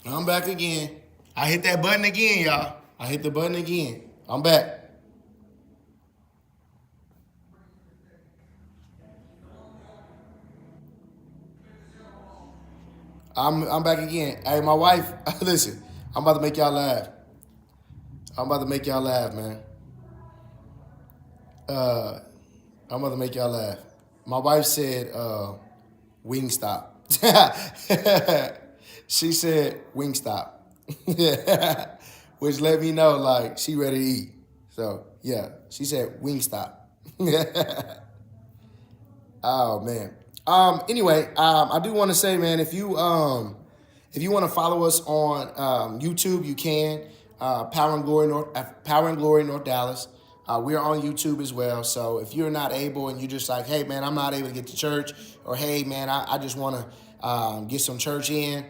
I'm back again. I hit that button again, y'all. I hit the button again. I'm back. I'm back again. Hey, my wife, listen, I'm about to make y'all laugh. I'm about to make y'all laugh, man. Uh, I'm about to make y'all laugh. My wife said, Wingstop. She said Wingstop. Which let me know like she ready to eat. So yeah, she said Wingstop. Oh man. Anyway, I do want to say, man, if you want to follow us on YouTube, you can. Power and Glory North Dallas. We are on YouTube as well. So if you're not able and you're just like, hey man, I'm not able to get to church, or hey man, I just want to get some church in,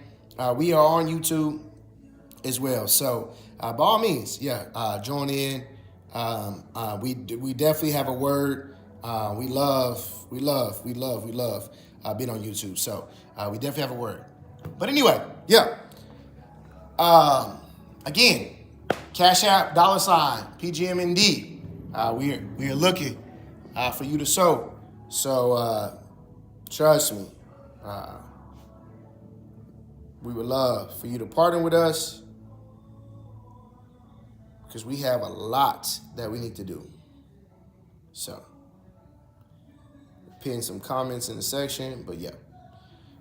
we are on YouTube as well. So by all means, yeah, join in. We definitely have a word. We love being on YouTube. So we definitely have a word. But anyway, yeah. Again, Cash App, $ PGMND. We are looking for you to sow. So trust me, we would love for you to partner with us because we have a lot that we need to do. So, pin some comments in the section. But yeah,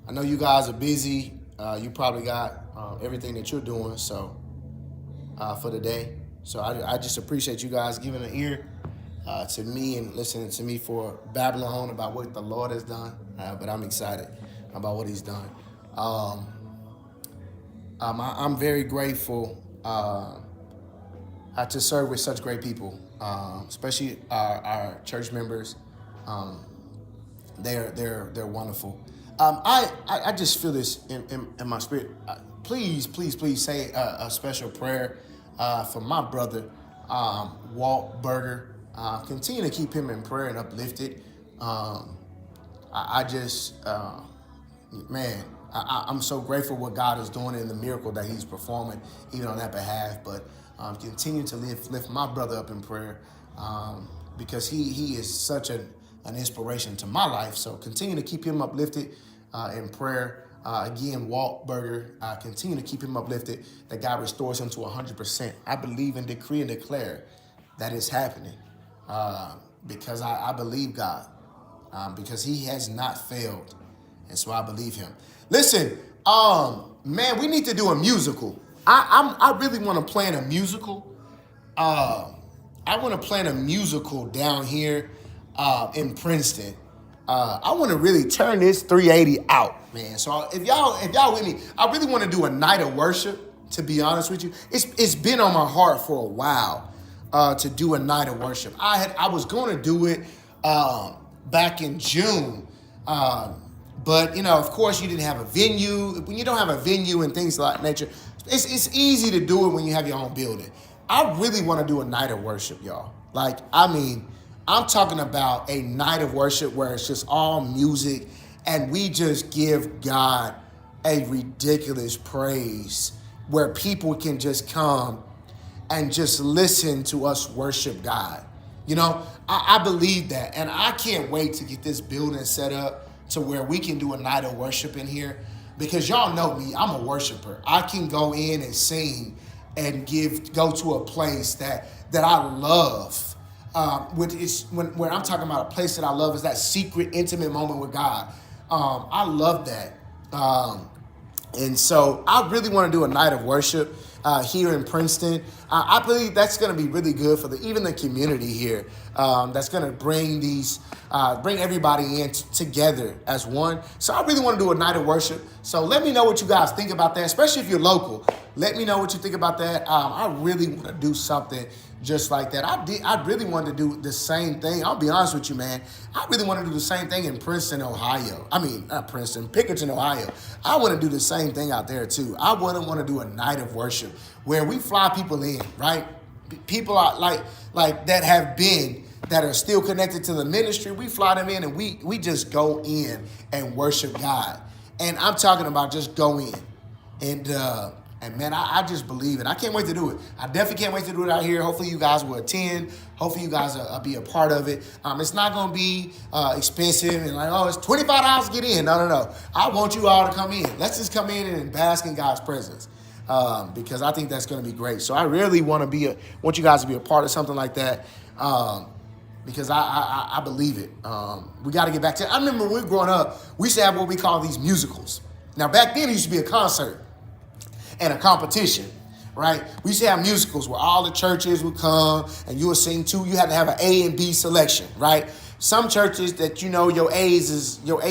I know you guys are busy. You probably got everything that you're doing. So for the day. So I just appreciate you guys giving an ear to me and listening to me for Babylon about what the Lord has done. But I'm excited about what He's done. I'm very grateful to serve with such great people, especially our church members. They're wonderful. I just feel this in my spirit. Please say a special prayer for my brother, Walt Berger. Continue to keep him in prayer and uplifted. I just, man, I'm so grateful what God is doing and the miracle that He's performing, even on that behalf. But continue to lift my brother up in prayer because he is such an inspiration to my life. So continue to keep him uplifted in prayer. Again, Walt Berger, continue to keep him uplifted, that God restores him to 100%. I believe and decree and declare that is happening because I believe God, because He has not failed. And so I believe Him. Listen, man, we need to do a musical. I really want to plan a musical. I want to plan a musical down here in Princeton. I want to really turn this 380 out, man. So if y'all with me, I really want to do a night of worship. To be honest with you, it's been on my heart for a while to do a night of worship. I was going to do it back in June, but of course, you didn't have a venue. When you don't have a venue and things like nature, it's easy to do it when you have your own building. I really want to do a night of worship, y'all. Like, I mean, I'm talking about a night of worship where it's just all music and we just give God a ridiculous praise where people can just come and just listen to us worship God. I believe that. And I can't wait to get this building set up to where we can do a night of worship in here because y'all know me, I'm a worshiper. I can go in and sing and go to a place that I love. When I'm talking about a place that I love is that secret, intimate moment with God. I love that. And so I really want to do a night of worship here in Princeton. I believe that's going to be really good for even the community here. That's going to bring everybody in together as one. So I really want to do a night of worship. So let me know what you guys think about that, especially if you're local. Let me know what you think about that. I really want to do something just like that. I really wanted to do the same thing. I'll be honest with you, man. I really want to do the same thing in Princeton, Ohio. I mean, not Princeton, Pickerington, Ohio. I want to do the same thing out there too. I want to do a night of worship where we fly people in, right? People are like that are still connected to the ministry. We fly them in and we just go in and worship God. And I'm talking about just go in. And And man, I just believe it. I can't wait to do it. I definitely can't wait to do it out here. Hopefully you guys will attend. Hopefully you guys will be a part of it. It's not going to be expensive and like, oh, it's $25 to get in. No. I want you all to come in. Let's just come in and bask in God's presence. Because I think that's going to be great. So I really want you guys to be a part of something like that. Because I believe it. We got to get back to it. I remember when we were growing up, we used to have what we call these musicals. Now, back then, it used to be a concert and a competition, right? We used to have musicals where all the churches would come and you would sing too. You had to have an A and B selection, right? Some churches that your A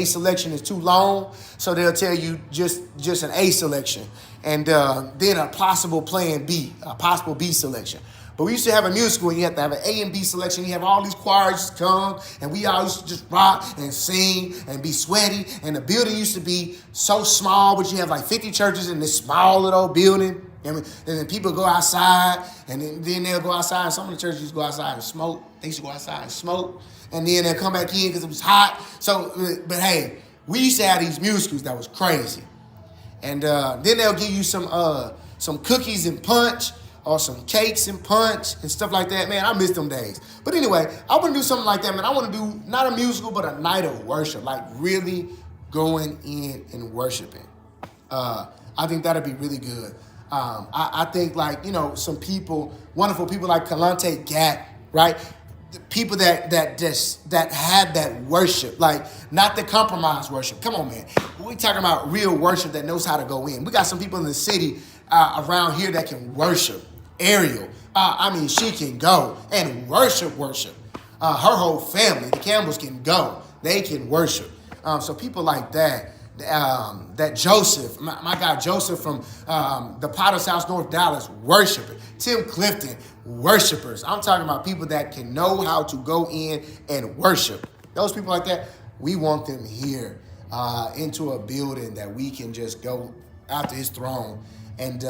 selection is too long, so they'll tell you just an A selection, and then a possible plan B, a possible B selection. But we used to have a musical and you have to have an A and B selection. You have all these choirs come and we all used to just rock and sing and be sweaty. And the building used to be so small, but you have like 50 churches in this small little building. And then people go outside and then they'll go outside. And some of the churches used to go outside and smoke. They used to go outside and smoke. And then they'll come back in because it was hot. So, but hey, we used to have these musicals that was crazy. And then they'll give you some cookies and punch, or some cakes and punch and stuff like that. Man, I miss them days. But anyway, I want to do something like that, man. I want to do not a musical, but a night of worship, like really going in and worshiping. I think that'd be really good. I think like, some people, wonderful people like Kalante Gat, right? The people that have that worship, like not the compromise worship. Come on, man. We're talking about real worship that knows how to go in. We got some people in the city around here that can worship. Ariel, she can go and worship. Her whole family, the Campbells, can go. They can worship. So people like that, that Joseph, my guy Joseph from the Potter's House, North Dallas, worshiping. Tim Clifton, worshipers. I'm talking about people that can know how to go in and worship. Those people like that, we want them here into a building that we can just go after his throne. And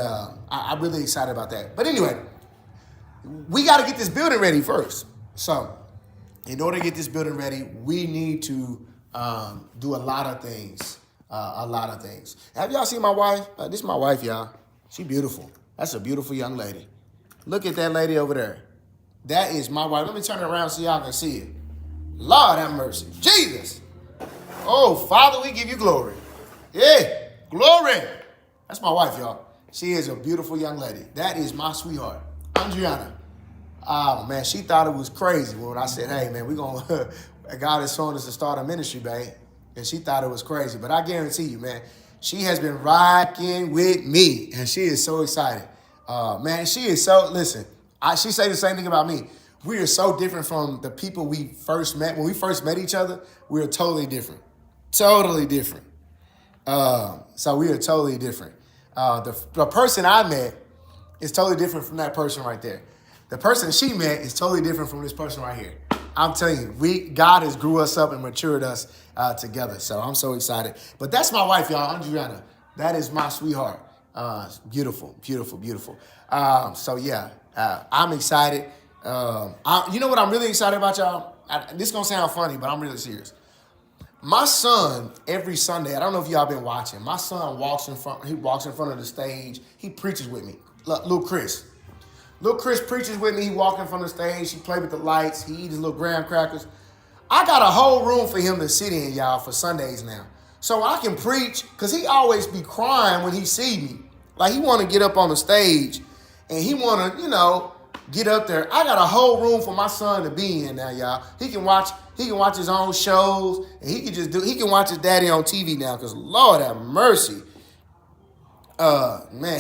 I'm really excited about that. But anyway, we got to get this building ready first. So in order to get this building ready, we need to do a lot of things. Have y'all seen my wife? This is my wife, y'all. She beautiful. That's a beautiful young lady. Look at that lady over there. That is my wife. Let me turn it around so y'all can see it. Lord have mercy. Jesus. Oh, Father, we give you glory. Yeah, glory. That's my wife, y'all. She is a beautiful young lady. That is my sweetheart, Andriana. Oh, man, she thought it was crazy when I said, hey, man, God is showing us to start a ministry, babe. And she thought it was crazy. But I guarantee you, man, she has been rocking with me. And she is so excited. Man, she is so, listen, she say the same thing about me. We are so different from the people we first met. When we first met each other, we were totally different. Totally different. So we are totally different. The person I met is totally different from that person right there. The person she met is totally different from this person right here. I'm telling you, God has grew us up and matured us together. So I'm so excited. But that's my wife, y'all, Andriana. That is my sweetheart. Beautiful, beautiful, beautiful. So yeah, I'm excited. You know what I'm really excited about, y'all? This is going to sound funny, but I'm really serious. My son, every Sunday, I don't know if y'all been watching, my son walks in front of the stage. He preaches with me. Little Chris. Little Chris preaches with me. He walks in front of the stage. He plays with the lights. He eats his little graham crackers. I got a whole room for him to sit in, y'all, for Sundays now. So I can preach, because he always be crying when he see me. Like, he want to get up on the stage, and he want to, get up there. I got a whole room for my son to be in now, y'all. He can watch his own shows, and he can watch his daddy on TV now, because Lord have mercy. Man,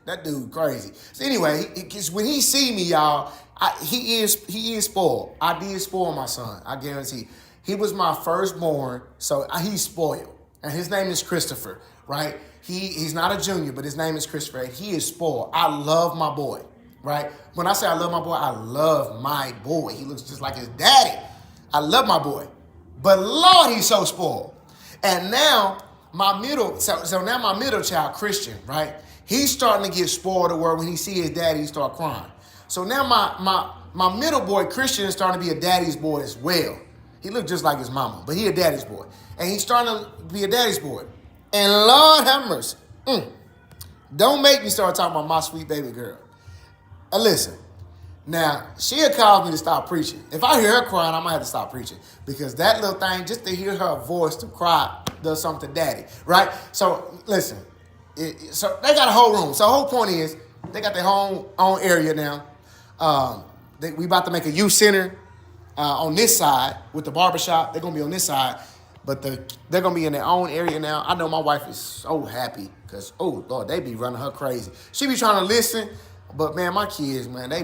that dude crazy. So anyway, when he see me, y'all, he is spoiled. I did spoil my son, I guarantee. He was my firstborn, so he's spoiled. And his name is Christopher, right? He's not a junior, but his name is Christopher. And he is spoiled. I love my boy. Right? When I say I love my boy, I love my boy. He looks just like his daddy. I love my boy. But Lord, he's so spoiled. And now my middle child, Christian, right? He's starting to get spoiled to where when he see his daddy, he start crying. So now my middle boy, Christian, is starting to be a daddy's boy as well. He looked just like his mama, but he a daddy's boy. And he's starting to be a daddy's boy. And Lord have mercy. Don't make me start talking about my sweet baby girl. Listen, now, she'll cause me to stop preaching. If I hear her crying, I might have to stop preaching. Because that little thing, just to hear her voice to cry, does something to daddy, right? So, listen. So, they got a whole room. So, the whole point is, they got their own area now. We about to make a youth center on this side with the barbershop. They're going to be on this side. But they're going to be in their own area now. I know my wife is so happy because, oh, Lord, they be running her crazy. She be trying to listen, but, man, my kids, man, they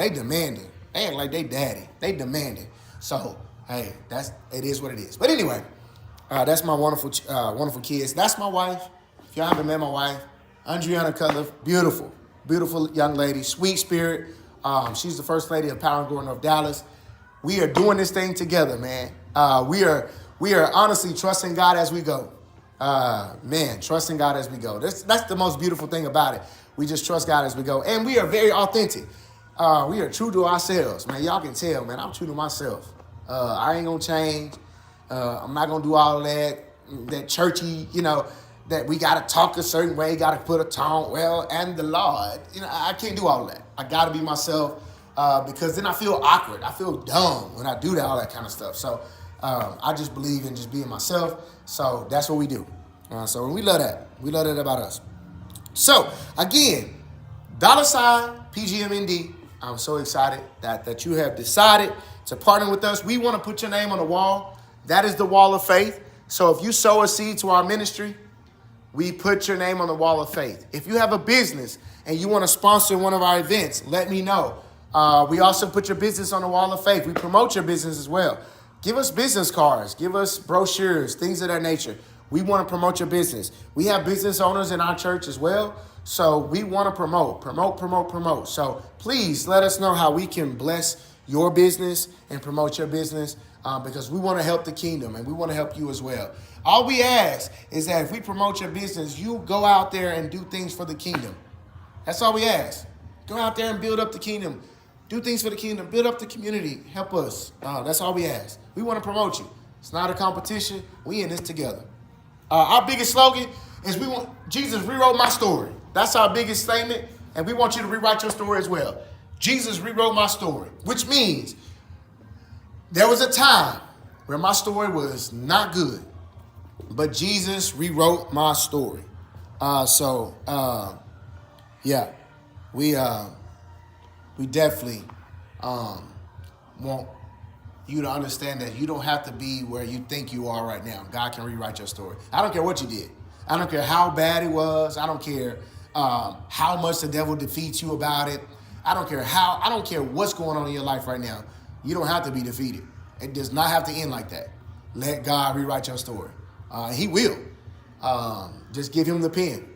demanding. They ain't like they daddy. They demanding. So, hey, it is what it is. But anyway, that's my wonderful kids. That's my wife. If y'all haven't met my wife, Andriana Cutler, beautiful young lady, sweet spirit. She's the first lady of Power and Glory North Dallas. We are doing this thing together, man. We are honestly trusting God as we go. Trusting God as we go. That's the most beautiful thing about it. We just trust God as we go. And we are very authentic. We are true to ourselves, man. Y'all can tell, man, I'm true to myself. I ain't going to change. I'm not going to do all that churchy, that we got to talk a certain way, got to put a tone. Well, and the Lord, I can't do all that. I got to be myself because then I feel awkward. I feel dumb when I do all that kind of stuff. So I just believe in just being myself. So that's what we do. So we love that. We love that about us. So, again, $ PGMND. I'm so excited that you have decided to partner with us. We want to put your name on the wall. That is the wall of faith. So if you sow a seed to our ministry, we put your name on the wall of faith. If you have a business and you want to sponsor one of our events, let me know. We also put your business on the wall of faith. We promote your business as well. Give us business cards. Give us brochures, things of that nature. We want to promote your business. We have business owners in our church as well. So we want to promote. So please let us know how we can bless your business and promote your business because we want to help the kingdom and we want to help you as well. All we ask is that if we promote your business, you go out there and do things for the kingdom. That's all we ask. Go out there and build up the kingdom. Do things for the kingdom. Build up the community. Help us. That's all we ask. We want to promote you. It's not a competition. We in this together. Our biggest slogan is Jesus rewrote my story. That's our biggest statement, and we want you to rewrite your story as well. Jesus rewrote my story, which means there was a time where my story was not good, but Jesus rewrote my story. We definitely want you to understand that you don't have to be where you think you are right now. God can rewrite your story. I don't care what you did. I don't care how bad it was. I don't care how much the devil defeats you about it. I don't care what's going on in your life right now. You don't have to be defeated. It does not have to end like that. Let God rewrite your story. He will. Just give him the pen.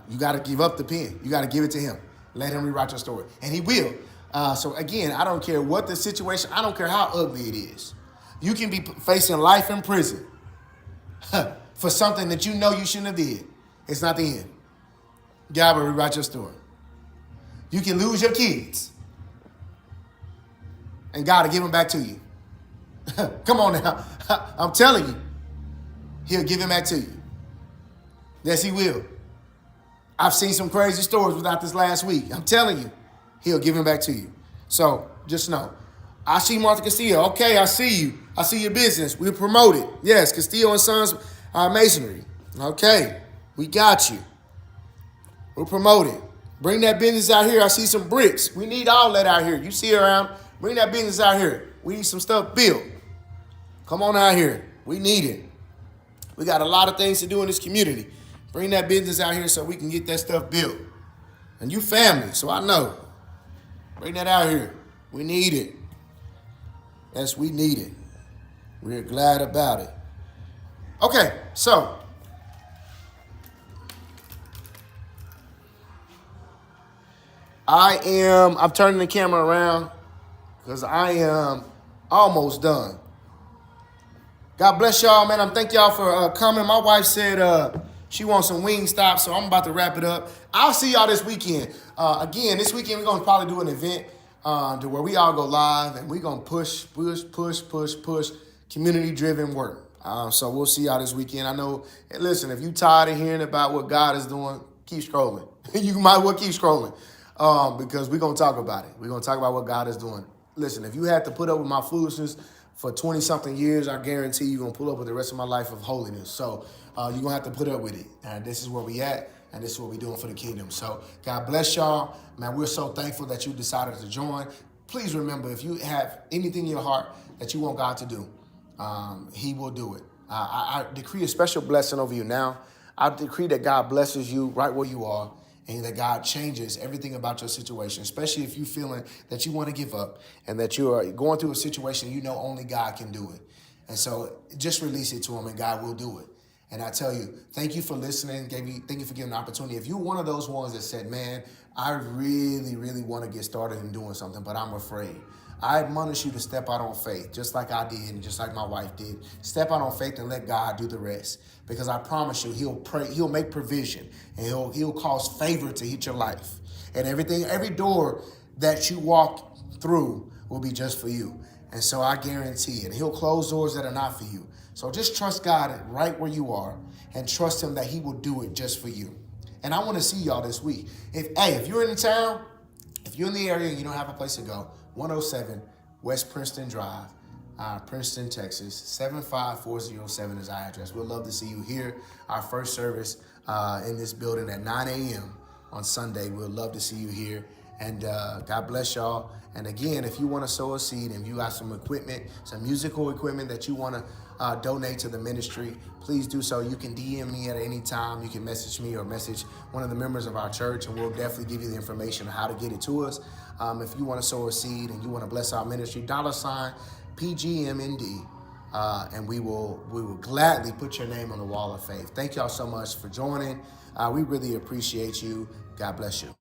You got to give up the pen. You got to give it to him. Let him rewrite your story. And he will. So again, I don't care what the situation, I don't care how ugly it is. You can be facing life in prison for something that you know you shouldn't have did. It's not the end. God will rewrite your story. You can lose your kids. And God will give them back to you. Come on now. I'm telling you. He'll give them back to you. Yes, he will. I've seen some crazy stories without this last week. I'm telling you. He'll give him back to you. So just know. I see Martha Castillo. Okay, I see you. I see your business. We'll promote it. Yes, Castillo and Sons Masonry. Okay, we got you. We'll promote it. Bring that business out here. I see some bricks. We need all that out here. You see around. Bring that business out here. We need some stuff built. Come on out here. We need it. We got a lot of things to do in this community. Bring that business out here so we can get that stuff built. And you family, so I know. Bring that out here. We need it. Yes, we need it. We're glad about it. Okay, so I'm turning the camera around because I am almost done. God bless y'all, man. Thank y'all for coming. My wife said she wants some Wingstop, so I'm about to wrap it up. I'll see y'all this weekend. Again, this weekend we're going to probably do an event to where we all go live, and we're going to push community-driven work. So we'll see y'all this weekend. I know, listen, if you're tired of hearing about what God is doing, keep scrolling. You might well keep scrolling because we're going to talk about it. We're going to talk about what God is doing. Listen, if you had to put up with my foolishness for 20-something years, I guarantee you're going to pull up with the rest of my life of holiness. So you're going to have to put up with it. And this is where we at, and this is what we're doing for the kingdom. So God bless y'all. Man, we're so thankful that you decided to join. Please remember, if you have anything in your heart that you want God to do, he will do it. I decree a special blessing over you now. I decree that God blesses you right where you are, and that God changes everything about your situation, especially if you're feeling that you want to give up and that you are going through a situation you know only God can do it. And so just release it to him and God will do it. And I tell you, thank you for listening. Thank you for giving the opportunity. If you're one of those ones that said, man, I really, really want to get started in doing something, but I'm afraid, I admonish you to step out on faith, just like I did and just like my wife did. Step out on faith and let God do the rest. Because I promise you, he'll make provision, and he'll cause favor to hit your life. And every door that you walk through will be just for you. And so I guarantee it. He'll close doors that are not for you. So just trust God right where you are and trust him that he will do it just for you. And I want to see y'all this week. If you're in the town, if you're in the area and you don't have a place to go, 107 West Princeton Drive, Princeton, Texas, 75407 is our address. We'd love to see you here. Our first service in this building at 9 a.m. on Sunday. We'd love to see you here. And God bless y'all. And again, if you want to sow a seed and you got some equipment, some musical equipment that you want to donate to the ministry, please do so. You can DM me at any time. You can message me or message one of the members of our church, and we'll definitely give you the information on how to get it to us. If you want to sow a seed and you want to bless our ministry, $PGMND, and we will gladly put your name on the wall of faith. Thank y'all so much for joining. We really appreciate you. God bless you.